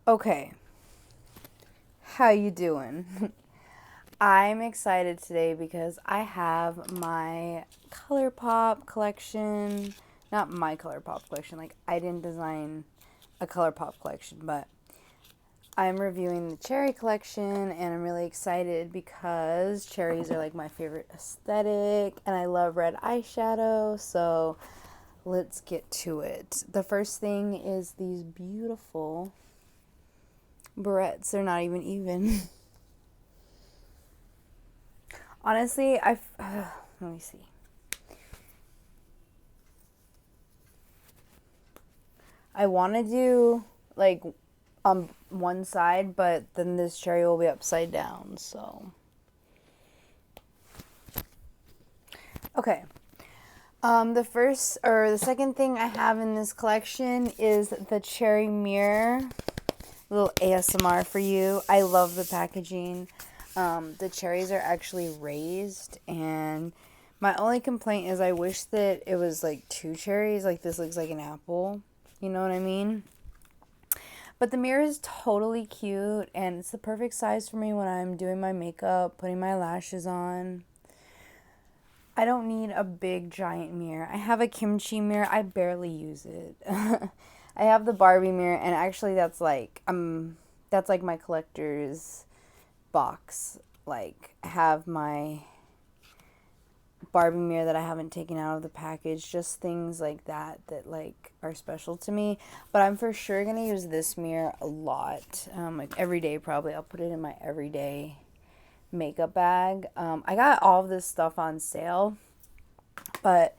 Okay, how you doing? I'm excited today because I have my Colourpop collection. Not my Colourpop collection, like I didn't design a Colourpop collection, but I'm reviewing the cherry collection and I'm really excited because cherries are like my favorite aesthetic and I love red eyeshadow, so let's get to it. The first thing is these beautiful barrettes. They're not even. Honestly, let me see. I want to do like on one side, but then this cherry will be upside down, so. Okay. The second thing I have in this collection is the cherry mirror. A little ASMR for you. I love the packaging. The cherries are actually raised, and my only complaint is I wish that it was like two cherries. Like this looks like an apple. You know what I mean? But the mirror is totally cute, and it's the perfect size for me when I'm doing my makeup, putting my lashes on. I don't need a big giant mirror. I have a kimchi mirror. I barely use it. I have the Barbie mirror, and actually that's like my collector's box. Like I have my Barbie mirror that I haven't taken out of the package, just things like that like are special to me. But I'm for sure gonna use this mirror a lot, like every day probably. I'll put it in my everyday makeup bag. I got all of this stuff on sale, but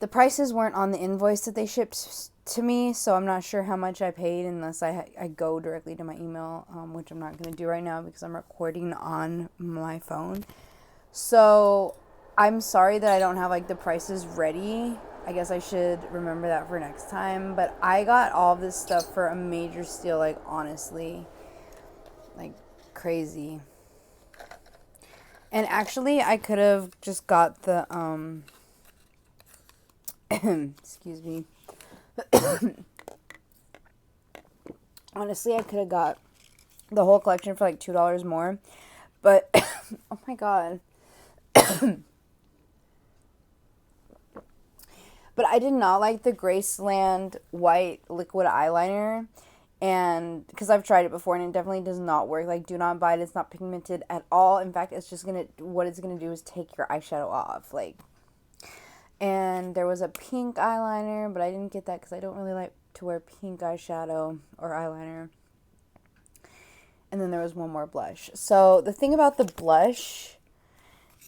the prices weren't on the invoice that they shipped to me, so I'm not sure how much I paid unless I go directly to my email, which I'm not going to do right now because I'm recording on my phone. So I'm sorry that I don't have like the prices ready. I guess I should remember that for next time, but I got all of this stuff for a major steal, like honestly, like crazy. And actually, I could have just got the, excuse me. Honestly, I could have got the whole collection for like $2 more. But, oh my god. But I did not like the Graceland white liquid eyeliner. And because I've tried it before and it definitely does not work. Like, do not buy it. It's not pigmented at all. In fact, what it's gonna do is take your eyeshadow off. Like, and there was a pink eyeliner, but I didn't get that because I don't really like to wear pink eyeshadow or eyeliner. And then there was one more blush. So the thing about the blush,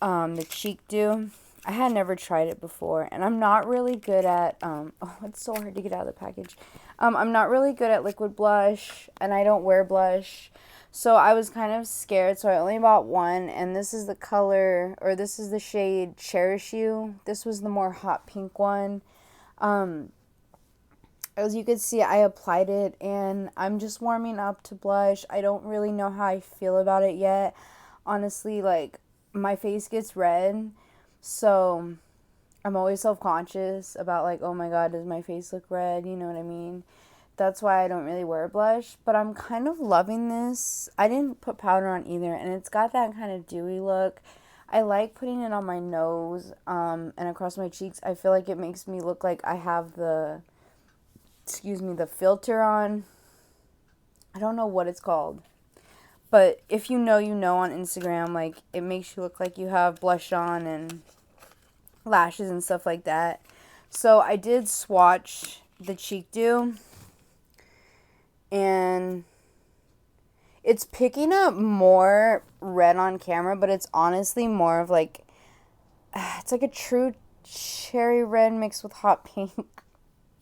the Cheek Dew, I had never tried it before, and I'm not really good at, oh, it's so hard to get out of the package. I'm not really good at liquid blush, and I don't wear blush, so I was kind of scared, so I only bought one, and this is the shade Cherish You. This was the more hot pink one. As you can see, I applied it, and I'm just warming up to blush. I don't really know how I feel about it yet. Honestly, like, my face gets red, so I'm always self-conscious about like, oh my god, does my face look red? You know what I mean? That's why I don't really wear blush, but I'm kind of loving this. I didn't put powder on either, and it's got that kind of dewy look. I like putting it on my nose and across my cheeks. I feel like it makes me look like I have the filter on. I don't know what it's called. But if you know on Instagram, like, it makes you look like you have blush on and lashes and stuff like that. So I did swatch the Cheek Dew, and it's picking up more red on camera, but it's honestly more of like, it's like a true cherry red mixed with hot pink.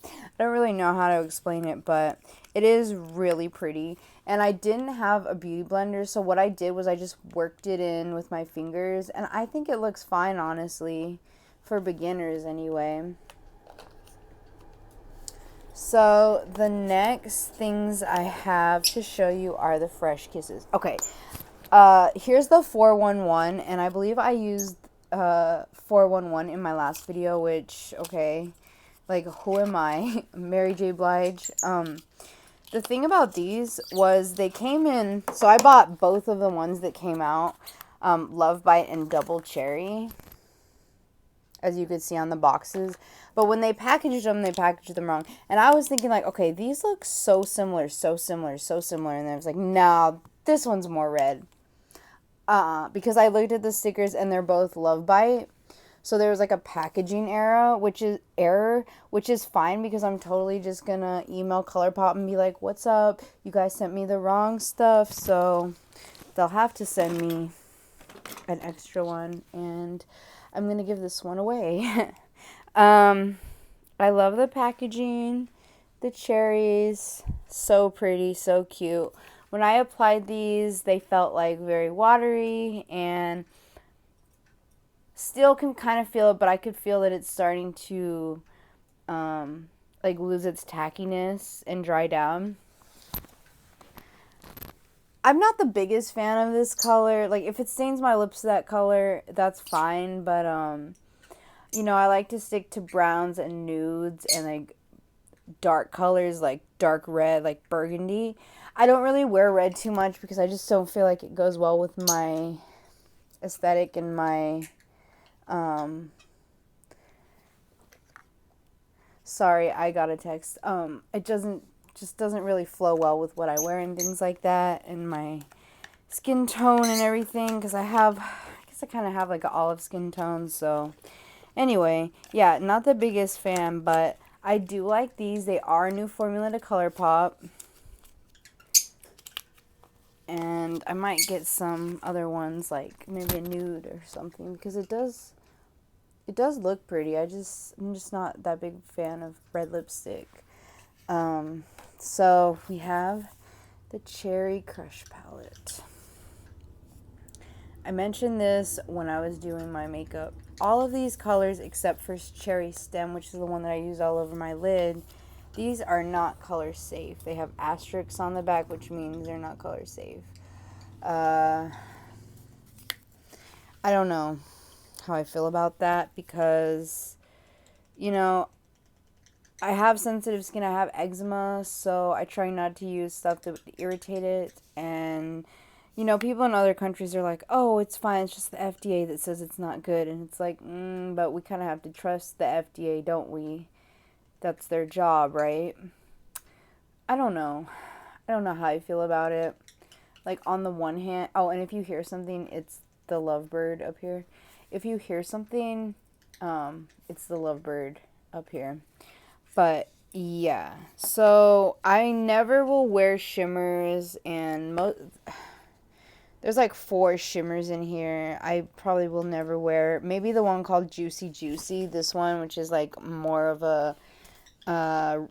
I don't really know how to explain it, but it is really pretty. And I didn't have a beauty blender, so what I did was I just worked it in with my fingers, and I think it looks fine, honestly, for beginners anyway. So the next things I have to show you are the Fresh Kisses. Okay, here's the 411, and I believe I used 411 in my last video, which, okay, like, who am I? Mary J. Blige. The thing about these was they came in, so I bought both of the ones that came out, Love Bite and Double Cherry, as you could see on the boxes. But when they packaged them wrong. And I was thinking like, okay, these look so similar, so similar, so similar. And I was like, no, this one's more red. Because I looked at the stickers and they're both Love Bite. So there was like a packaging error, which is fine because I'm totally just gonna email Colourpop and be like, what's up? You guys sent me the wrong stuff, so they'll have to send me an extra one, and I'm gonna give this one away. I love the packaging, the cherries, so pretty, so cute. When I applied these, they felt like very watery, and still can kind of feel it, but I could feel that it's starting to like lose its tackiness and dry down. I'm not the biggest fan of this color. Like, if it stains my lips that color, that's fine, but you know, I like to stick to browns and nudes and like dark colors like dark red, like burgundy. I don't really wear red too much because I just don't feel like it goes well with my aesthetic and my sorry, I got a text. It doesn't really flow well with what I wear and things like that, and my skin tone and everything, because I guess I kind of have like an olive skin tone. So anyway, yeah, not the biggest fan, but I do like these. They are a new formula to Colourpop, and I might get some other ones, like maybe a nude or something, because it does look pretty. I'm just not that big fan of red lipstick. So we have the Cherry Crush palette. I mentioned this when I was doing my makeup. All of these colors, except for Cherry Stem, which is the one that I use all over my lid, these are not color safe. They have asterisks on the back, which means they're not color safe. I don't know how I feel about that because, you know, I have sensitive skin. I have eczema, so I try not to use stuff that would irritate it. And, you know, people in other countries are like, oh, it's fine. It's just the FDA that says it's not good. And it's like, but we kind of have to trust the FDA, don't we? That's their job, right? I don't know. I don't know how I feel about it. Like, on the one hand, oh, and if you hear something, it's the lovebird up here. If you hear something, it's the lovebird up here. But yeah, so I never will wear shimmers, and there's like 4 shimmers in here. I probably will never wear maybe the one called Juicy Juicy, this one, which is like more of a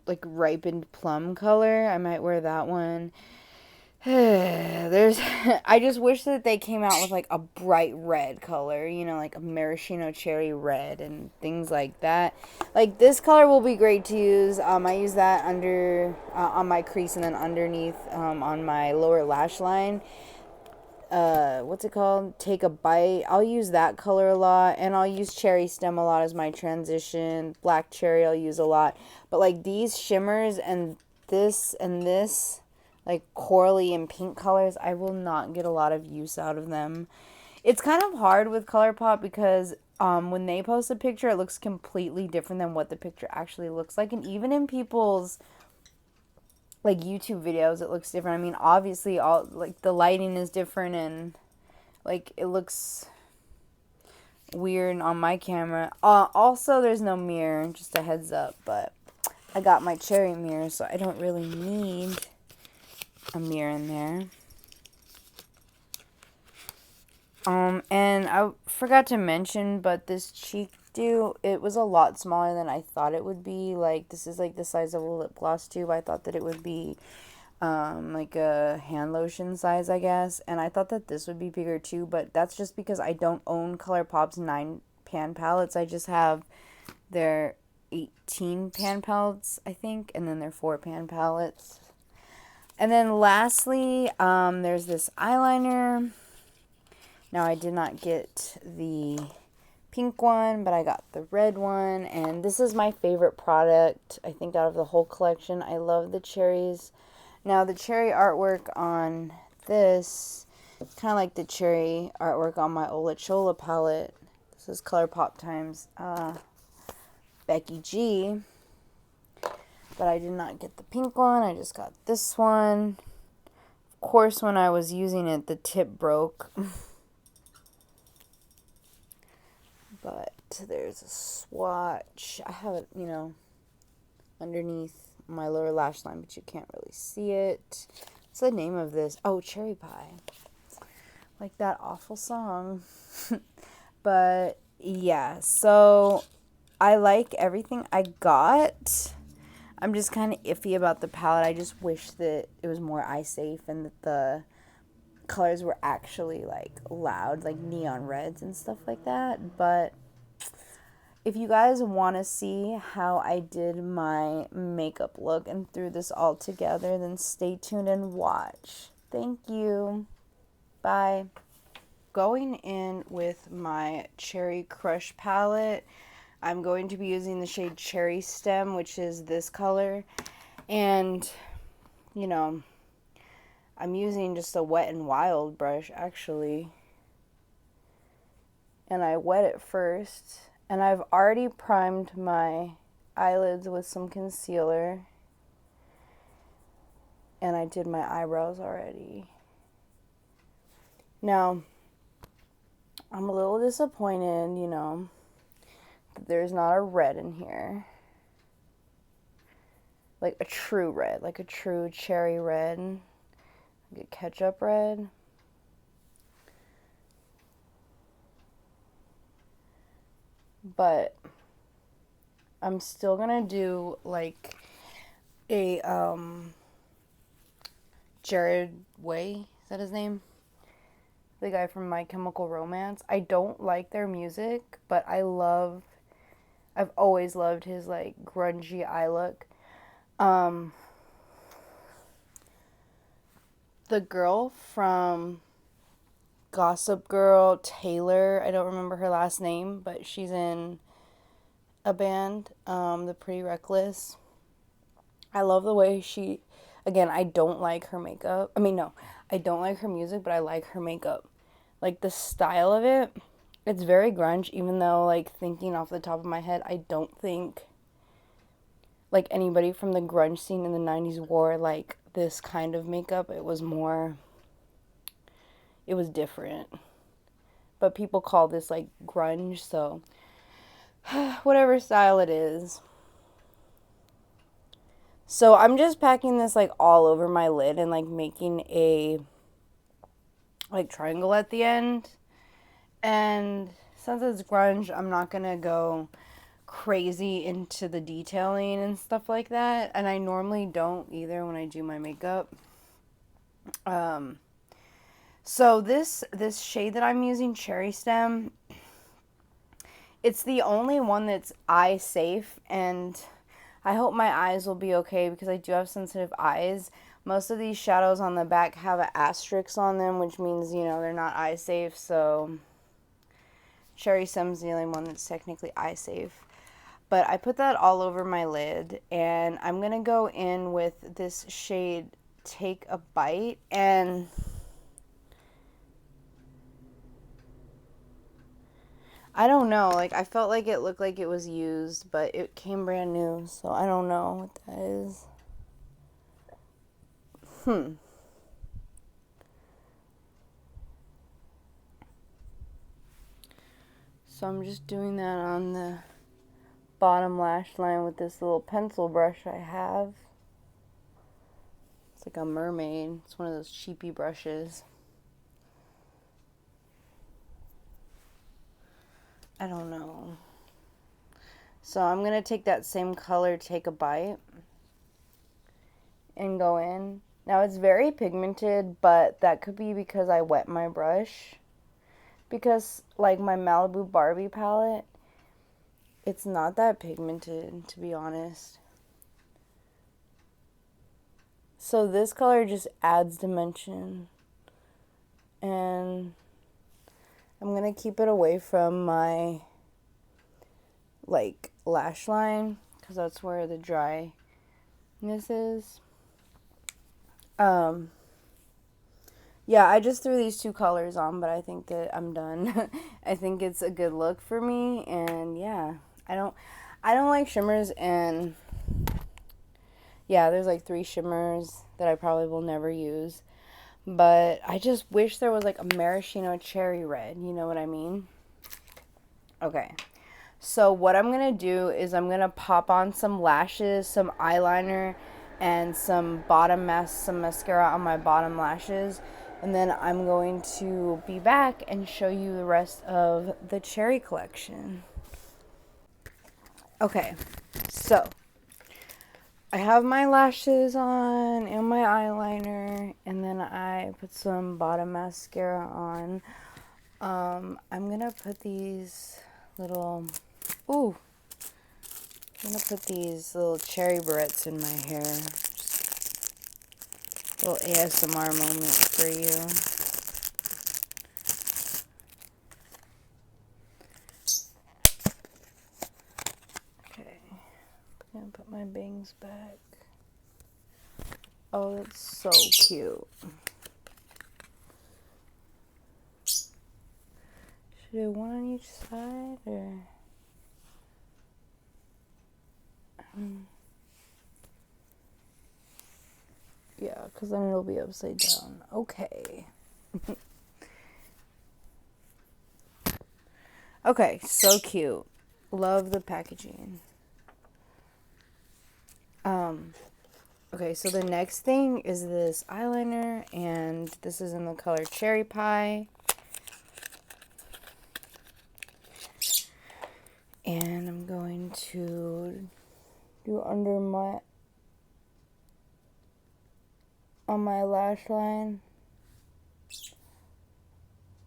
like ripened plum color. I might wear that one. I just wish that they came out with like a bright red color, you know, like a maraschino cherry red and things like that. Like, this color will be great to use. I use that under on my crease, and then underneath on my lower lash line. What's it called? Take a Bite. I'll use that color a lot, and I'll use Cherry Stem a lot as my transition. Black Cherry I'll use a lot. But like these shimmers and this, like corally and pink colors, I will not get a lot of use out of them. It's kind of hard with Colourpop because when they post a picture, it looks completely different than what the picture actually looks like. And even in people's like YouTube videos, it looks different. I mean, obviously all like the lighting is different, and like it looks weird on my camera. Also, there's no mirror, just a heads up, but I got my cherry mirror, so I don't really need a mirror in there. And I forgot to mention, but this cheek dew, it was a lot smaller than I thought it would be. Like, this is like the size of a lip gloss tube. I thought that it would be like a hand lotion size, I guess. And I thought that this would be bigger too, but that's just because I don't own Colourpop's 9 pan palettes. I just have their 18 pan palettes, I think, and then their 4 pan palettes. And then lastly, there's this eyeliner. Now, I did not get the pink one, but I got the red one. And this is my favorite product, I think, out of the whole collection. I love the cherries Now the cherry artwork on this, it's kind of like the cherry artwork on my Ola Chola palette. This is Colourpop times Becky G. But I did not get the pink one. I just got this one. Of course, when I was using it, the tip broke. But there's a swatch. I have it, underneath my lower lash line, but you can't really see it. What's the name of this? Oh, Cherry Pie. Like that awful song. But yeah, so I like everything I got. I'm just kind of iffy about the palette. I just wish that it was more eye safe and that the colors were actually like loud, like neon reds and stuff like that. But if you guys want to see how I did my makeup look and threw this all together, then stay tuned and watch. Thank you. Bye. Going in with my Cherry Crush palette, I'm going to be using the shade Cherry Stem, which is this color. And, I'm using just a Wet n Wild brush, actually. And I wet it first. And I've already primed my eyelids with some concealer. And I did my eyebrows already. Now, I'm a little disappointed, that there's not a red in here. Like a true red, like a true cherry red. Like a ketchup red. But I'm still gonna do like a Jared Way, is that his name? The guy from My Chemical Romance. I don't like their music, but I've always loved his like grungy eye look. The girl from Gossip Girl, Taylor, I don't remember her last name, but she's in a band, The Pretty Reckless. I love the way again, I don't like her makeup. I don't like her music, but I like her makeup. Like the style of it, it's very grunge, even though like thinking off the top of my head, I don't think like anybody from the grunge scene in the 90s wore like this kind of makeup. It was different. But people call this like grunge, so whatever style it is. So I'm just packing this like all over my lid and like making a like triangle at the end. And since it's grunge, I'm not gonna go crazy into the detailing and stuff like that. And I normally don't either when I do my makeup. So this shade that I'm using, Cherry Stem, it's the only one that's eye safe, and I hope my eyes will be okay because I do have sensitive eyes. Most of these shadows on the back have an asterisk on them, which means, they're not eye safe, so Cherry Stem's the only one that's technically eye safe. But I put that all over my lid, and I'm going to go in with this shade, Take a Bite, and I don't know, like, I felt like it looked like it was used, but it came brand new, so I don't know what that is. So I'm just doing that on the bottom lash line with this little pencil brush I have. It's like a mermaid. It's one of those cheapy brushes. I don't know. So I'm going to take that same color, Take a Bite, and go in. Now it's very pigmented, but that could be because I wet my brush. Because like my Malibu Barbie palette, it's not that pigmented, to be honest. So this color just adds dimension. And I'm going to keep it away from my like lash line because that's where the dryness is. Um, yeah, I just threw these two colors on, but I think that I'm done. I think it's a good look for me, and yeah, I don't, I don't like shimmers, and yeah, there's like 3 shimmers that I probably will never use, but I just wish there was like a maraschino cherry red, you know what I mean? Okay, so what I'm gonna do is I'm gonna pop on some lashes, some eyeliner, and some mascara on my bottom lashes, and then I'm going to be back and show you the rest of the cherry collection. Okay, so I have my lashes on and my eyeliner, and then I put some bottom mascara on. I'm gonna put these little, ooh, I'm gonna put these little cherry barrettes in my hair. Just a little ASMR moment for you. Okay, I'm gonna put my bangs back. Oh, that's so cute. Should I do one on each side, or? Yeah, because then it'll be upside down. Okay. Okay, so cute. Love the packaging. Okay, so the next thing is this eyeliner, and this is in the color Cherry Pie. And I'm going to do under on my lash line.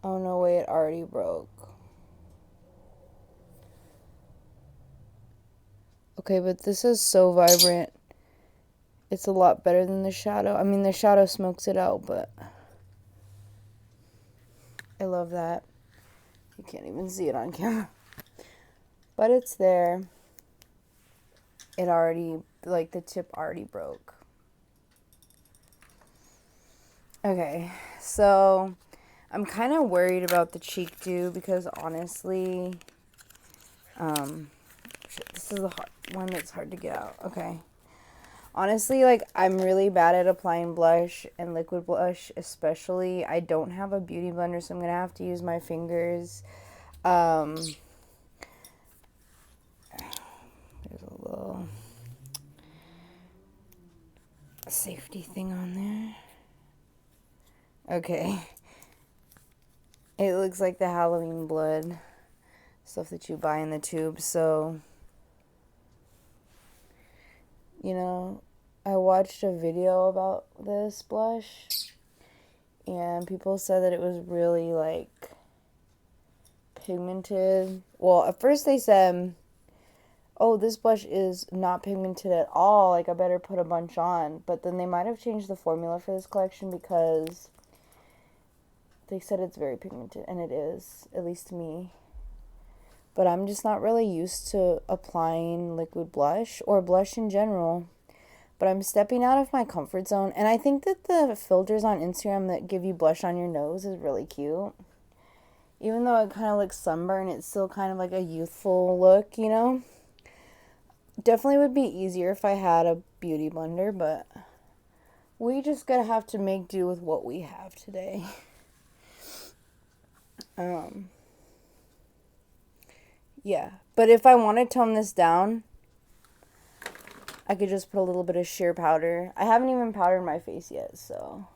Oh no, wait, it already broke. Okay, but this is so vibrant. It's a lot better than the shadow. I mean, the shadow smokes it out, but I love that. You can't even see it on camera. But it's there. It already, like, the tip already broke. Okay, so I'm kind of worried about the cheek dew because honestly, this is the one that's hard to get out. Okay. Honestly, like, I'm really bad at applying blush and liquid blush, especially. I don't have a beauty blender, so I'm going to have to use my fingers. There's a little safety thing on there. Okay. It looks like the Halloween blood stuff that you buy in the tube, so, you know, I watched a video about this blush, and people said that it was really, like, pigmented. Well, at first they said, oh, this blush is not pigmented at all, like, I better put a bunch on. But then they might have changed the formula for this collection because they said it's very pigmented, and it is, at least to me. But I'm just not really used to applying liquid blush or blush in general. But I'm stepping out of my comfort zone, and I think that the filters on Instagram that give you blush on your nose is really cute. Even though it kind of looks sunburned, it's still kind of like a youthful look, you know? Definitely would be easier if I had a beauty blender, but we just gotta have to make do with what we have today. Yeah. But if I want to tone this down, I could just put a little bit of sheer powder. I haven't even powdered my face yet, so.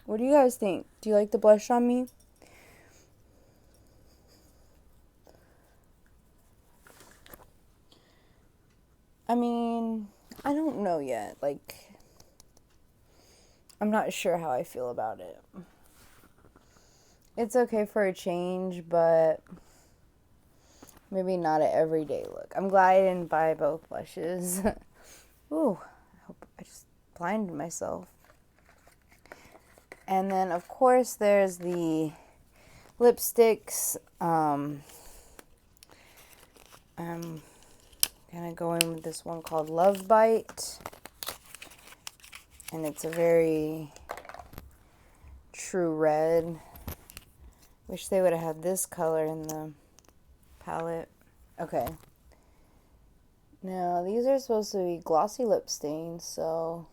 What do you guys think? Do you like the blush on me? I mean, I don't know yet. Like, I'm not sure how I feel about it. It's okay for a change, but maybe not an everyday look. I'm glad I didn't buy both blushes. Ooh, I hope I just blinded myself. And then, of course, there's the lipsticks. I'm gonna go in with this one called Love Bite. And it's a very true red. Wish they would have had this color in the palette. Okay. Now, these are supposed to be glossy lip stains, so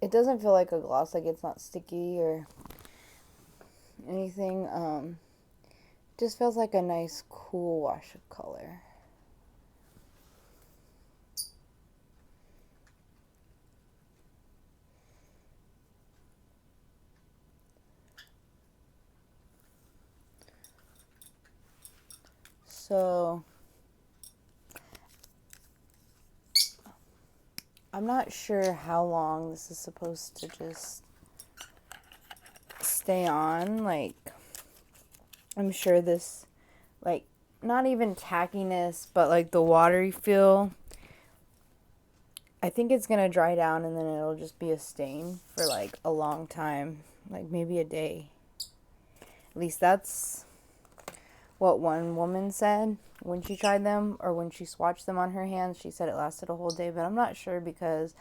it doesn't feel like a gloss, like it's not sticky or anything. Just feels like a nice cool wash of color. So I'm not sure how long this is supposed to just stay on. Like, I'm sure this, like, not even tackiness, but like the watery feel, I think it's gonna dry down and then it'll just be a stain for like a long time, like maybe a day. At least that's what one woman said when she tried them, or when she swatched them on her hands. She said it lasted a whole day, but I'm not sure because,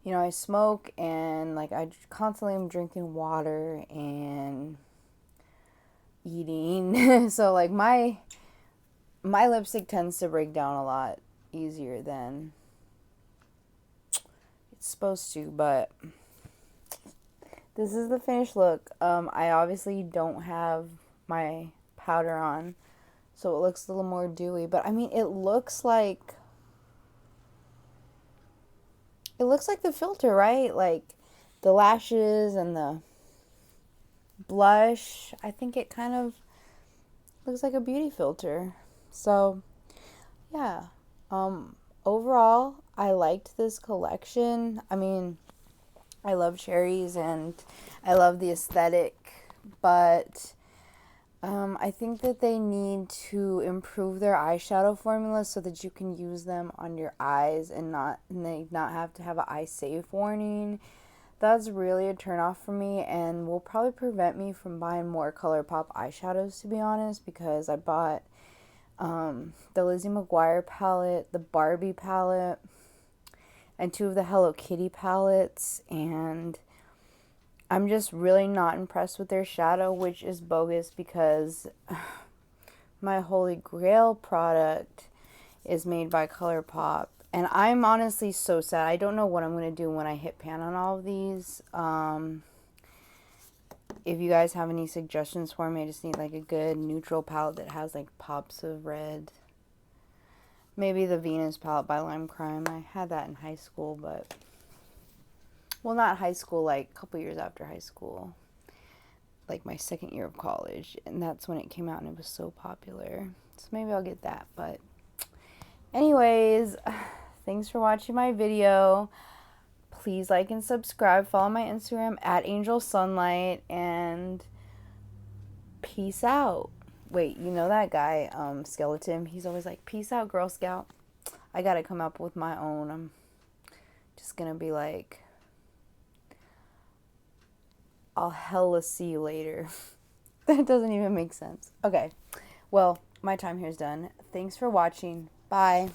you know, I smoke and like I constantly am drinking water and eating. So like my lipstick tends to break down a lot easier than it's supposed to, but this is the finished look. I obviously don't have my powder on, so it looks a little more dewy, but I mean, it looks like the filter, right? Like the lashes and the blush, I think it kind of looks like a beauty filter. So yeah, overall I liked this collection. I mean, I love cherries and I love the aesthetic, but I think that they need to improve their eyeshadow formula so that you can use them on your eyes and they not have to have an eye safe warning. That's really a turnoff for me and will probably prevent me from buying more Colourpop eyeshadows, to be honest, because I bought the Lizzie McGuire palette, the Barbie palette, and 2 of the Hello Kitty palettes, and I'm just really not impressed with their shadow, which is bogus because my Holy Grail product is made by Colourpop. And I'm honestly so sad. I don't know what I'm going to do when I hit pan on all of these. If you guys have any suggestions for me, I just need like a good neutral palette that has like pops of red. Maybe the Venus palette by Lime Crime. I had that in high school, but... well, not high school, like a couple years after high school. Like my second year of college. And that's when it came out and it was so popular. So maybe I'll get that. But anyways, thanks for watching my video. Please like and subscribe. Follow my Instagram at Angel Sunlight. And peace out. Wait, you know that guy, Skeleton? He's always like, peace out, Girl Scout. I gotta come up with my own. I'm just gonna be like, I'll hella see you later. That doesn't even make sense. Okay, well, my time here is done. Thanks for watching. Bye.